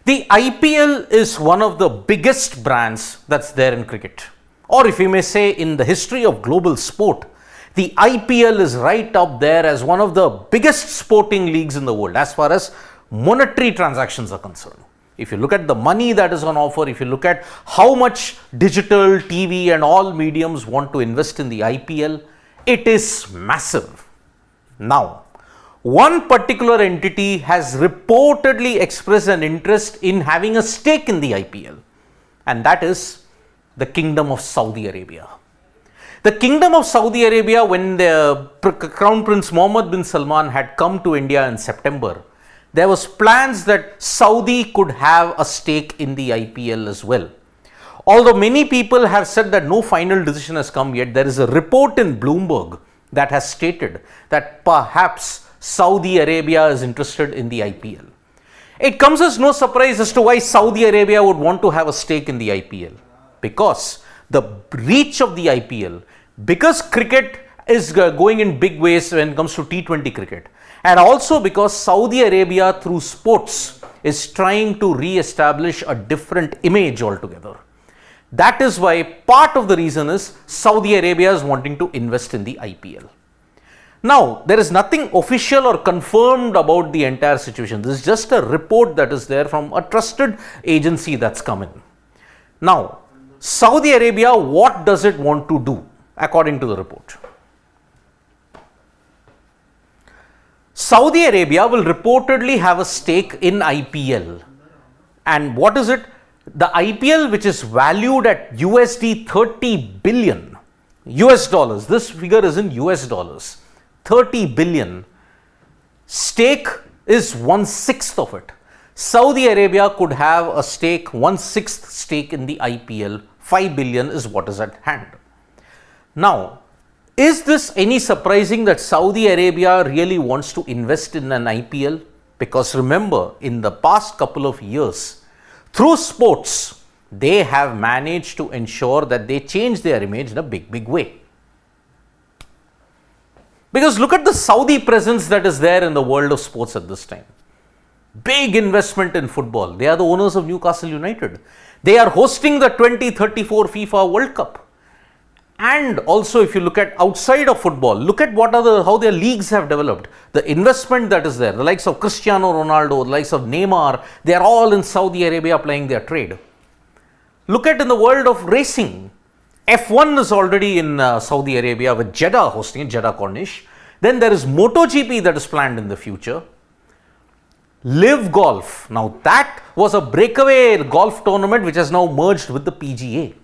The IPL is one of the biggest brands that's there in cricket. Or if you may say, in the history of global sport, the IPL is right up there as one of the biggest sporting leagues in the world as far as monetary transactions are concerned. If you look at the money that is on offer, if you look at how much digital, TV and all mediums want to invest in the IPL, it is massive. Now, one particular entity has reportedly expressed an interest in having a stake in the IPL, and that is the Kingdom of Saudi Arabia. The Kingdom of Saudi Arabia, when the Crown Prince Mohammed bin Salman had come to India in September, there was plans that Saudi could have a stake in the IPL as well. Although many people have said that no final decision has come yet, there is a report in Bloomberg that has stated that perhaps Saudi Arabia is interested in the IPL. It comes as no surprise as to why Saudi Arabia would want to have a stake in the IPL, because the reach of the IPL, because cricket is going in big ways when it comes to T20 cricket, and also because Saudi Arabia through sports is trying to re-establish a different image altogether. That is why part of the reason is Saudi Arabia is wanting to invest in the IPL. Now, there is nothing official or confirmed about the entire situation. This is just a report that is there from a trusted agency that's come in. Now, Saudi Arabia, what does it want to do according to the report? Saudi Arabia will reportedly have a stake in IPL. And what is it? The IPL, which is valued at USD 30 billion, US dollars. This figure is in US dollars. 30 billion. Stake is 1/6 of it. Saudi Arabia could have a stake, 1/6 stake in the IPL. 5 billion is what is at hand. Now, is this any surprising that Saudi Arabia really wants to invest in an IPL? Because remember, in the past couple of years, through sports, they have managed to ensure that they change their image in a big way. Because look at the Saudi presence that is there in the world of sports at this time. Big investment in football. They are the owners of Newcastle United. They are hosting the 2034 FIFA World Cup. And also, if you look at outside of football, look at how their leagues have developed. The investment that is there, the likes of Cristiano Ronaldo, the likes of Neymar, they are all in Saudi Arabia playing their trade. Look at in the world of racing. F1 is already in Saudi Arabia with Jeddah hosting it, Jeddah Corniche. Then there is MotoGP that is planned in the future. Live Golf. Now that was a breakaway golf tournament which has now merged with the PGA.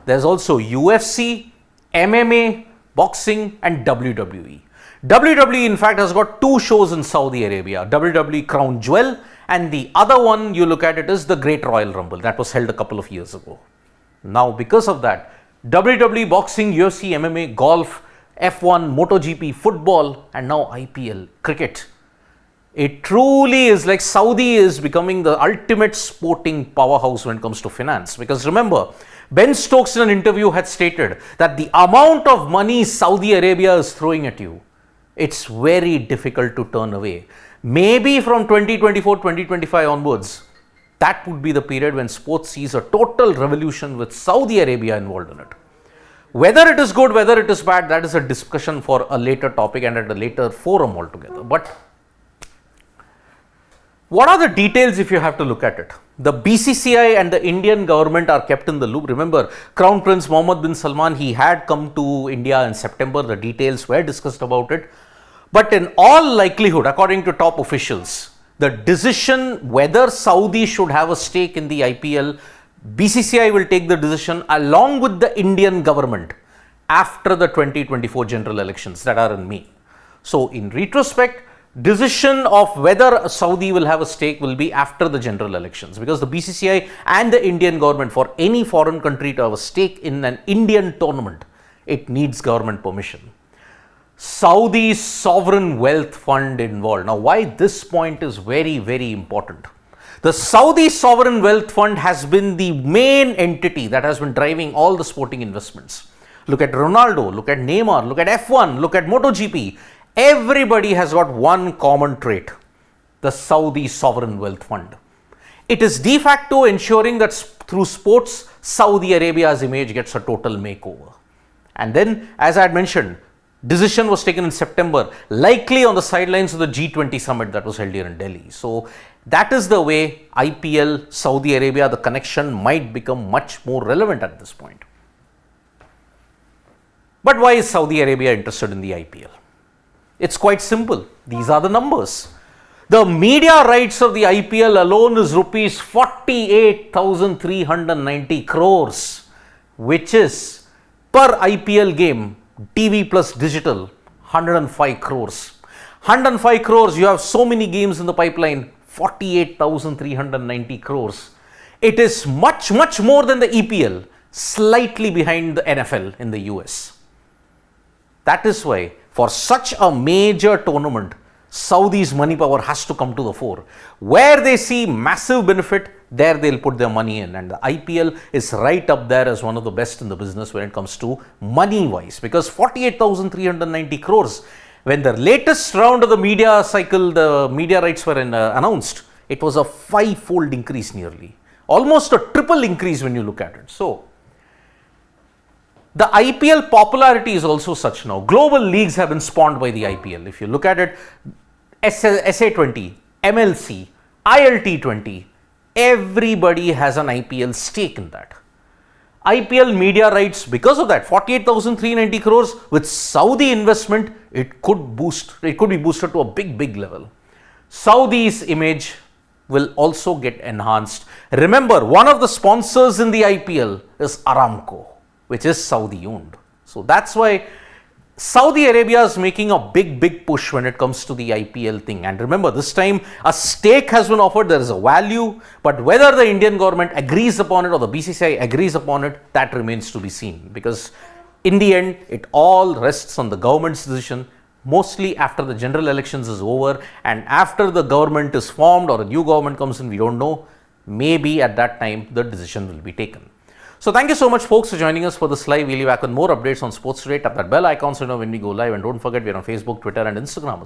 There's also UFC, MMA, boxing and WWE. WWE in fact has got 2 shows in Saudi Arabia. WWE Crown Jewel, and the other one you look at it is the Great Royal Rumble that was held a couple of years ago. Now, because of that, WWE, boxing, UFC, MMA, golf, F1, MotoGP, football, and now IPL, cricket. It truly is like Saudi is becoming the ultimate sporting powerhouse when it comes to finance. Because remember, Ben Stokes in an interview had stated that the amount of money Saudi Arabia is throwing at you, it's very difficult to turn away. Maybe from 2024, 2025 onwards, that would be the period when sports sees a total revolution with Saudi Arabia involved in it. Whether it is good, whether it is bad, that is a discussion for a later topic and at a later forum altogether. But what are the details if you have to look at it? The BCCI and the Indian government are kept in the loop. Remember, Crown Prince Mohammed bin Salman, he had come to India in September. The details were discussed about it. But in all likelihood, according to top officials, the decision whether Saudi should have a stake in the IPL, BCCI will take the decision along with the Indian government after the 2024 general elections that are in May. So in retrospect, decision of whether Saudi will have a stake will be after the general elections, because the BCCI and the Indian government, for any foreign country to have a stake in an Indian tournament, it needs government permission. Saudi Sovereign Wealth Fund involved. Now, why this point is very important. The Saudi Sovereign Wealth Fund has been the main entity that has been driving all the sporting investments. Look at Ronaldo, look at Neymar, look at F1, look at MotoGP. Everybody has got one common trait: the Saudi Sovereign Wealth Fund. It is de facto ensuring that through sports, Saudi Arabia's image gets a total makeover. And then, as I had mentioned, decision was taken in September, likely on the sidelines of the G20 summit that was held here in Delhi. So that is the way IPL, Saudi Arabia, the connection might become much more relevant at this point. But why is Saudi Arabia interested in the IPL? It's quite simple. These are the numbers. The media rights of the IPL alone is rupees 48,390 crores, which is per IPL game, TV plus digital, 105 crores. 105 crores, you have so many games in the pipeline, 48,390 crores. It is much, much more than the EPL, slightly behind the NFL in the US. That is why, for such a major tournament, Saudi's money power has to come to the fore. Where they see massive benefit, there they'll put their money in. And the IPL is right up there as one of the best in the business when it comes to money-wise. Because 48,390 crores, when the latest round of the media cycle, the media rights were announced, it was a 5-fold increase nearly. Almost a triple increase when you look at it. So, the IPL popularity is also such now. Global leagues have been spawned by the IPL. If you look at it, SA20, MLC, ILT20, everybody has an IPL stake in that. IPL media rights, because of that, 48,390 crores with Saudi investment, it could be boosted to a big level. Saudi's image will also get enhanced. Remember, one of the sponsors in the IPL is Aramco, which is Saudi owned. So that's why Saudi Arabia is making a big push when it comes to the IPL thing. And remember, this time a stake has been offered, there is a value, but whether the Indian government agrees upon it or the BCCI agrees upon it, that remains to be seen. Because in the end, it all rests on the government's decision, mostly after the general elections is over and after the government is formed or a new government comes in, we don't know. Maybe at that time, the decision will be taken. So thank you so much folks for joining us for this live. We'll be back with more updates on Sports Today. Tap that bell icon so you know when we go live, and don't forget we're on Facebook, Twitter and Instagram.